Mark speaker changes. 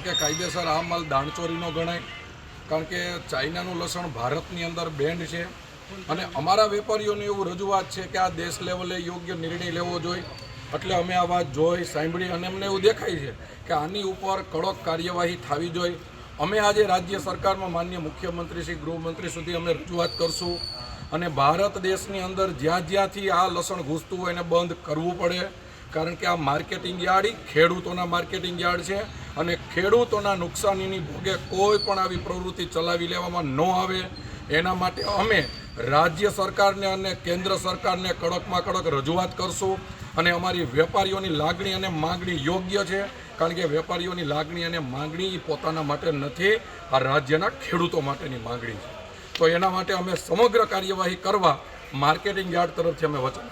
Speaker 1: કે કાયદેસર આ માલ દાણચોરીનો ગણાય, કારણ કે ચાઇનાનું લસણ ભારતની અંદર બેન્ડ છે અને અમારા વેપારીઓની એવું રજૂઆત છે કે આ દેશ લેવલે યોગ્ય નિર્ણય લેવો જોઈએ. એટલે અમે આ વાત જોઈ સાંભળી અને અમને એવું દેખાય છે કે આની ઉપર કડક કાર્યવાહી થવી જોઈએ. અમે આજે રાજ્ય સરકારમાં માનનીય મુખ્યમંત્રી શ્રી ગૃહમંત્રી સુધી અમે રજૂઆત કરશું અને ભારત દેશની અંદર જ્યાંથી આ લસણ ઘૂસતું હોય એને બંધ કરવું પડે, કારણ કે આ માર્કેટિંગ યાર્ડ ખેડૂતોના માર્કેટિંગ યાર્ડ છે અને ખેડૂતોના નુકસાનીની ભોગે કોઈ પણ આવી પ્રવૃત્તિ ચલાવી લેવામાં ન આવે એના માટે અમે રાજ્ય સરકારને અને કેન્દ્ર સરકારને કડકમાં કડક રજૂઆત કરશું. અને અમારી વેપારીઓની લાગણી અને માગણી યોગ્ય છે, કારણ કે વેપારીઓની લાગણી અને માગણી પોતાના માટે નથી, આ રાજ્યના ખેડૂતો માટેની માગણી છે. તો એના માટે અમે સમગ્ર કાર્યવાહી કરવા માર્કેટિંગ યાર્ડ તરફથી અમે વચન